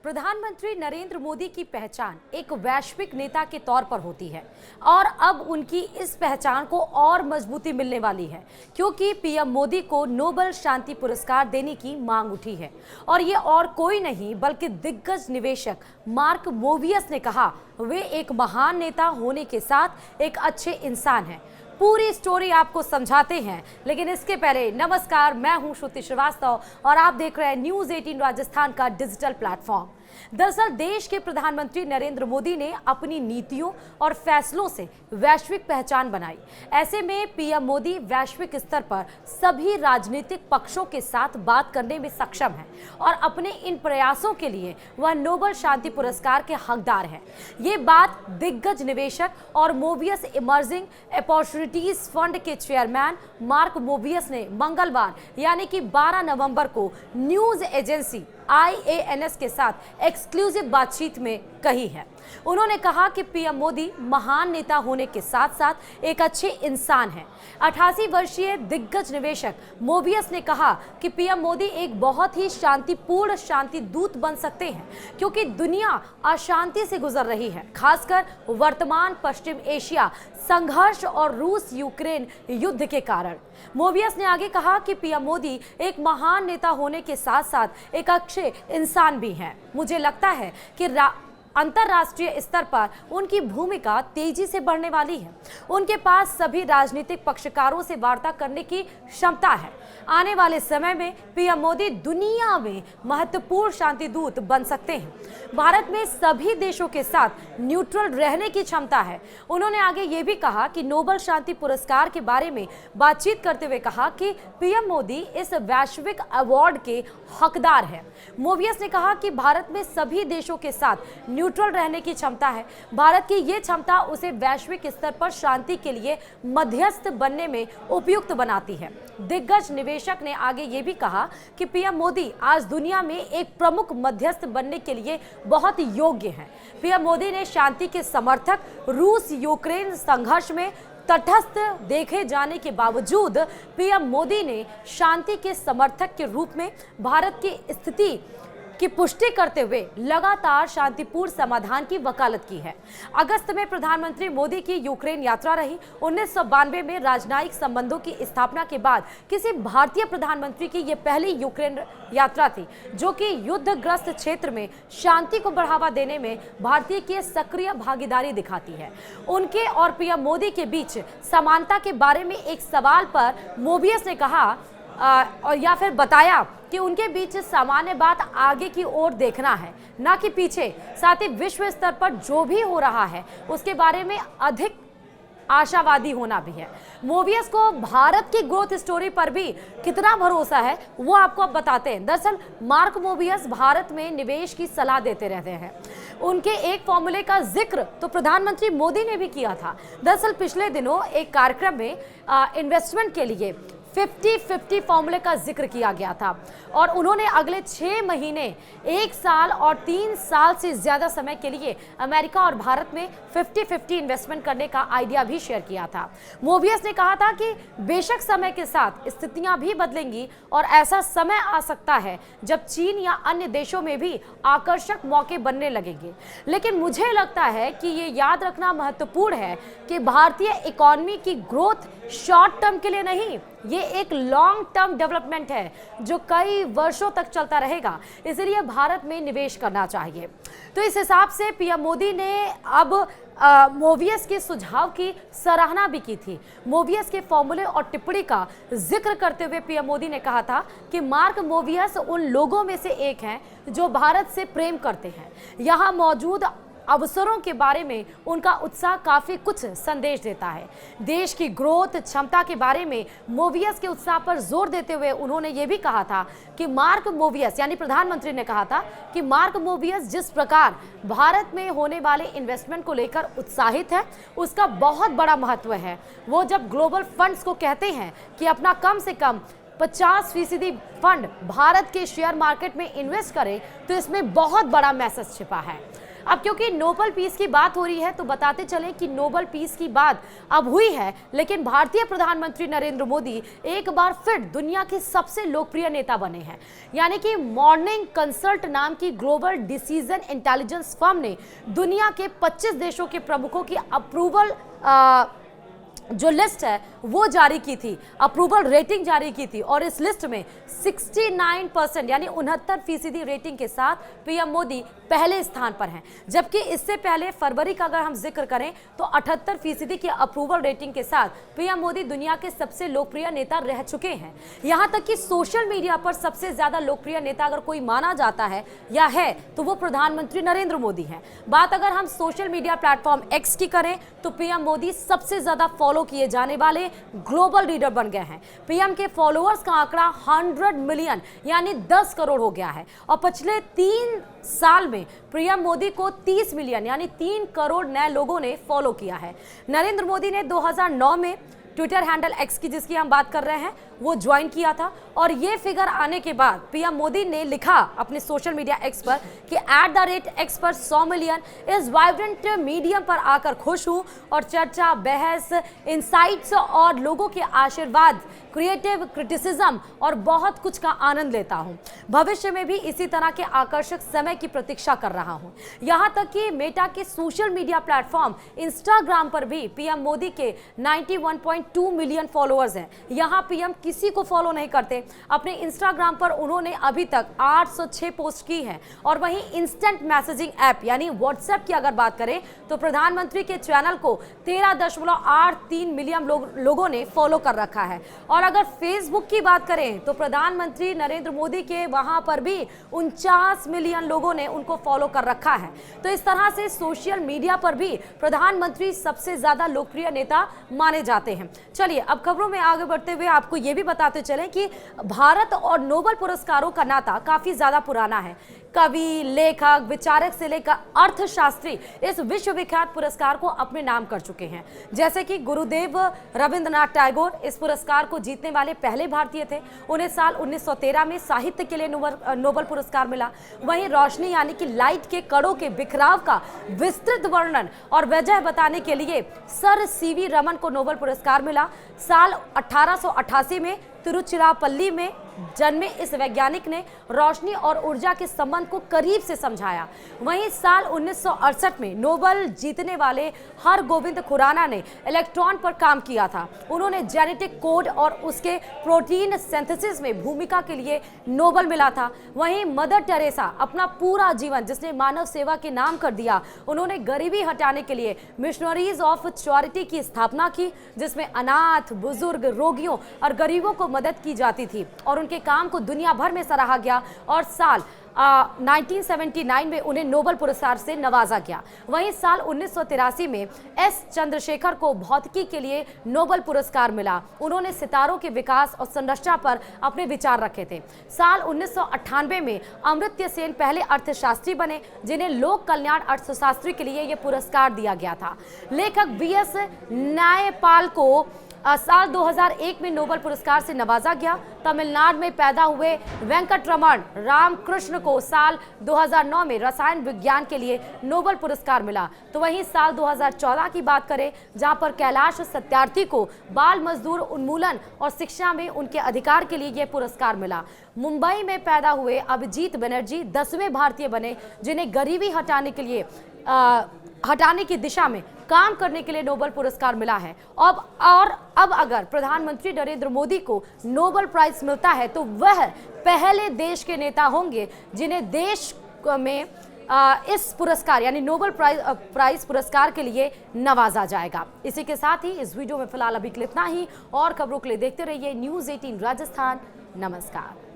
प्रधानमंत्री नरेंद्र मोदी की पहचान एक वैश्विक नेता के तौर पर होती है और अब उनकी इस पहचान को और मजबूती मिलने वाली है क्योंकि पीएम मोदी को नोबेल शांति पुरस्कार देने की मांग उठी है। और ये और कोई नहीं बल्कि दिग्गज निवेशक मार्क मोवियस ने कहा वे एक महान नेता होने के साथ एक अच्छे इंसान हैं। पूरी स्टोरी आपको समझाते हैं, लेकिन इसके पहले नमस्कार, मैं हूं श्रुति श्रीवास्तव और आप देख रहे हैं न्यूज़ 18 राजस्थान का डिजिटल प्लेटफॉर्म। दरअसल देश के प्रधानमंत्री नरेंद्र मोदी ने अपनी नीतियों और फैसलों से वैश्विक पहचान बनाई। ऐसे में पीएम मोदी वैश्विक स्तर पर सभी राजनीतिक पक्षों के साथ बात करने में सक्षम है और अपने इन प्रयासों के लिए वह नोबेल शांति पुरस्कार के हकदार हैं। ये बात दिग्गज निवेशक और मोवियस इमर्जिंग अपॉर्चुनिटीज फंड के चेयरमैन मार्क मोवियस ने मंगलवार यानी कि 12 नवंबर को न्यूज एजेंसी IANS के साथ एक्सक्लूसिव बातचीत में कही है। उन्होंने कहा कि पीएम मोदी महान नेता होने के साथ साथ एक अच्छे इंसान हैं। 88 वर्षीय दिग्गज निवेशक मोवियस ने कहा कि पीएम मोदी एक बहुत ही शांतिपूर्ण शांति दूत बन सकते हैं क्योंकि दुनिया अशांति से गुजर रही है, खासकर वर्तमान पश्चिम एशिया संघर्ष और रूस यूक्रेन युद्ध के कारण। मोवियस ने आगे कहा कि पीएम मोदी एक महान नेता होने के साथ साथ एक अच्छे इंसान भी हैं। मुझे लगता है कि अंतर्राष्ट्रीय स्तर पर उनकी भूमिका तेजी से बढ़ने वाली है। उनके पास सभी राजनीतिक पक्षकारों से वार्ता करने की क्षमता है। आने वाले समय में पीएम मोदी दुनिया में महत्वपूर्ण शांति दूत बन सकते हैं। भारत में सभी देशों के साथ न्यूट्रल रहने की क्षमता है। उन्होंने आगे ये भी कहा कि नोबेल शांति पुरस्कार के बारे में बातचीत करते हुए कहा कि पीएम मोदी इस वैश्विक अवार्ड के हकदार हैं। मोवियस ने कहा कि भारत में सभी देशों के साथ न्यूट्रल रहने की क्षमता है। भारत की ये क्षमता उसे वैश्विक स्तर पर शांति के लिए मध्यस्थ बनने में उपयुक्त बनाती है। दिग्गज निवेशक ने आगे ये भी कहा कि पीएम मोदी आज दुनिया में एक प्रमुख मध्यस्थ बनने के लिए बहुत योग्य हैं। पीएम मोदी ने शांति के समर्थक रूस यूक्रेन संघर्ष में तटस्थ देखे जाने के बावजूद पीएम मोदी ने शांति के समर्थक के रूप में भारत की स्थिति की पुष्टि करते हुए लगातार शांतिपूर्ण समाधान की वकालत की है। अगस्त में प्रधानमंत्री मोदी की यूक्रेन यात्रा रही। 1992 में राजनयिक संबंधों की स्थापना के बाद किसी भारतीय प्रधानमंत्री की यह पहली यूक्रेन यात्रा थी, जो कि युद्धग्रस्त क्षेत्र में शांति को बढ़ावा देने में भारतीय की सक्रिय भागीदारी दिखाती है। उनके और पीएम मोदी के बीच समानता के बारे में एक सवाल पर मोवियस ने कहा और या फिर बताया कि उनके बीच सामान्य बात आगे की ओर देखना है, ना कि पीछे। साथ ही विश्व स्तर पर जो भी हो रहा है उसके बारे में अधिक आशावादी होना भी है। मोवियस को भारत की ग्रोथ स्टोरी पर भी कितना भरोसा है वो आपको अब बताते हैं। दरअसल मार्क मोवियस भारत में निवेश की सलाह देते रहते हैं। उनके एक फॉर्मूले का जिक्र तो प्रधानमंत्री मोदी ने भी किया था। दरअसल पिछले दिनों एक कार्यक्रम में इन्वेस्टमेंट के लिए 50-50 फॉर्मूले का जिक्र किया गया था और उन्होंने अगले 6 महीने, 1 साल और 3 साल से ज्यादा समय के लिए अमेरिका और भारत में 50-50 इन्वेस्टमेंट करने का आइडिया भी शेयर किया था। मोवियस ने कहा था कि बेशक समय के साथ स्थितियां भी बदलेंगी और ऐसा समय आ सकता है जब चीन या अन्य देशों में भी आकर्षक मौके बनने लगेंगे, लेकिन मुझे लगता है कि ये याद रखना महत्वपूर्ण है कि भारतीय इकोनॉमी की ग्रोथ शॉर्ट टर्म के लिए नहीं, ये एक लॉन्ग टर्म डेवलपमेंट है जो कई वर्षों तक चलता रहेगा। इसलिए भारत में निवेश करना चाहिए। तो इस हिसाब से पीएम मोदी ने अब मोवियस के सुझाव की सराहना भी की थी। मोवियस के फॉर्मूले और टिप्पणी का जिक्र करते हुए पीएम मोदी ने कहा था कि मार्क मोवियस उन लोगों में से एक हैं जो भारत से प्रेम करते हैं। यहाँ मौजूद अवसरों के बारे में उनका उत्साह काफी कुछ संदेश देता है। देश की ग्रोथ क्षमता के बारे में मोवियस के उत्साह पर जोर देते हुए उन्होंने ये भी कहा था कि मार्क मोवियस यानी प्रधानमंत्री ने कहा था कि मार्क मोवियस जिस प्रकार भारत में होने वाले इन्वेस्टमेंट को लेकर उत्साहित है उसका बहुत बड़ा महत्व है। वो जब ग्लोबल फंड्स को कहते हैं कि अपना कम से कम 50% फंड भारत के शेयर मार्केट में इन्वेस्ट करें तो इसमें बहुत बड़ा मैसेज छिपा है। अब क्योंकि नोबेल पीस की बात हो रही है तो बताते चलें कि नोबेल पीस की बात अब हुई है, लेकिन भारतीय प्रधानमंत्री नरेंद्र मोदी एक बार फिर दुनिया के सबसे लोकप्रिय नेता बने हैं। यानी कि मॉर्निंग कंसल्ट नाम की ग्लोबल डिसीजन इंटेलिजेंस फर्म ने दुनिया के 25 देशों के प्रमुखों की अप्रूवल जो लिस्ट है वो जारी की थी, अप्रूवल रेटिंग जारी की थी, और इस लिस्ट में 69% यानी 69% रेटिंग के साथ पीएम मोदी पहले स्थान पर हैं। जबकि इससे पहले फरवरी का अगर हम जिक्र करें तो 78% की अप्रूवल रेटिंग के साथ पीएम मोदी दुनिया के सबसे लोकप्रिय नेता रह चुके हैं। यहां तक कि सोशल मीडिया पर सबसे ज्यादा लोकप्रिय नेता अगर कोई माना जाता है या है तो वो प्रधानमंत्री नरेंद्र मोदी हैं। बात अगर हम सोशल मीडिया प्लेटफॉर्म एक्स की करें तो पीएम मोदी सबसे ज्यादा फॉलो किए जाने वाले ग्लोबल लीडर बन गए हैं। पीएम के फॉलोअर्स का आंकड़ा 100 मिलियन यानी 10 करोड़ हो गया है, और पिछले 3 साल में पीएम मोदी को 30 मिलियन यानी 3 करोड़ नए लोगों ने फॉलो किया है। नरेंद्र मोदी ने 2009 में ट्विटर हैंडल एक्स की जिसकी हम बात कर रहे हैं वो ज्वाइन किया था, और ये फिगर आने के बाद पीएम मोदी ने लिखा अपने सोशल मीडिया एक्स पर कि @X पर 100 मिलियन इस वाइब्रेंट मीडियम पर आकर खुश हूं और चर्चा, बहस, इंसाइट्स और लोगों के आशीर्वाद, क्रिएटिव क्रिटिसिज्म और बहुत कुछ का आनंद लेता हूं। भविष्य में भी इसी तरह के आकर्षक समय की प्रतीक्षा कर रहा हूं। यहां तक कि मेटा के सोशल मीडिया प्लेटफॉर्म इंस्टाग्राम पर भी पीएम मोदी के 91.2 मिलियन फॉलोअर्स हैं। यहां पीएम किसी को फॉलो नहीं करते। अपने इंस्टाग्राम पर उन्होंने अभी तक 806 पोस्ट की है, और वहीं इंस्टेंट मैसेजिंग ऐप यानी व्हाट्सएप की अगर बात करें तो प्रधानमंत्री के चैनल को 13.83 मिलियन लोगों ने फॉलो कर रखा है। और अगर फेसबुक की बात करें तो प्रधानमंत्री नरेंद्र मोदी के वहां पर भी 49 मिलियन लोगों ने उनको फॉलो कर रखा है। तो इस तरह से सोशल मीडिया पर भी प्रधानमंत्री सबसे ज्यादा लोकप्रिय नेता माने जाते हैं। चलिए अब खबरों में आगे बढ़ते हुए आपको ये भी बताते चलें कि भारत और नोबेल पुरस्कारों का नाता काफी ज्यादा पुराना है। कवि, लेखक, विचारक से लेकर अर्थशास्त्री इस विश्वविख्यात पुरस्कार को अपने नाम कर चुके हैं। जैसे कि गुरुदेव रविंद्रनाथ टैगोर इस पुरस्कार को जीतने वाले पहले भारतीय थे। उन्हें साल 1913 में साहित्य के लिए नोबेल पुरस्कार मिला। वहीं रोशनी यानी कि लाइट के कणों के बिखराव का विस्तृत वर्णन और वजह बताने के लिए सर सीवी रमन को नोबेल पुरस्कार मिला। साल 1888 में तिरुचिरापल्ली में जन्मे इस वैज्ञानिक ने रोशनी और ऊर्जा के संबंध को करीब से समझाया। वहीं साल 1968 में नोबेल जीतने वाले हरगोविंद खुराना ने इलेक्ट्रॉन पर काम किया था। उन्होंने जेनेटिक कोड और उसके प्रोटीन सिंथेसिस में भूमिका के लिए नोबेल मिला था। वहीं मदर टेरेसा अपना पूरा जीवन जिसने मानव सेवा के नाम कर दिया, उन्होंने गरीबी हटाने के लिए मिशनरीज ऑफ चैरिटी की स्थापना की, जिसमें अनाथ, बुजुर्ग, रोगियों और गरीबों को मदद की जाती थी, और उनके काम को दुनिया भर में सराहा गया और साल 1979 में उन्हें नोबेल पुरस्कार से नवाजा गया। वहीं साल 1983 में एस चंद्रशेखर को भौतिकी के लिए नोबेल पुरस्कार मिला। उन्होंने सितारों के विकास और संरचना पर अपने विचार रखे थे। साल 1998 में अमर्त्य सेन पहले अर्थशास्त्री बने जिन्हें लोक कल्याण अर्थशास्त्री के लिए यह पुरस्कार दिया गया था। लेखक वीएस न्यायपाल को साल 2001 में नोबेल पुरस्कार से नवाजा गया। तमिलनाडु में पैदा हुए वेंकटरमण रामकृष्ण को साल 2009 में रसायन विज्ञान के लिए नोबेल पुरस्कार मिला। तो वहीं साल 2014 की बात करें जहां पर कैलाश सत्यार्थी को बाल मजदूर उन्मूलन और शिक्षा में उनके अधिकार के लिए यह पुरस्कार मिला। मुंबई में पैदा हुए अभिजीत बनर्जी 10वें भारतीय बने जिन्हें गरीबी हटाने की दिशा में काम करने के लिए नोबेल पुरस्कार मिला है। अब अगर प्रधानमंत्री नरेंद्र मोदी को नोबेल प्राइज मिलता है तो वह पहले देश के नेता होंगे जिन्हें देश में इस पुरस्कार यानी नोबेल प्राइज पुरस्कार के लिए नवाजा जाएगा। इसी के साथ ही इस वीडियो में फिलहाल अभी के लिए इतना ही, और खबरों के लिए देखते रहिए न्यूज़ 18 राजस्थान। नमस्कार।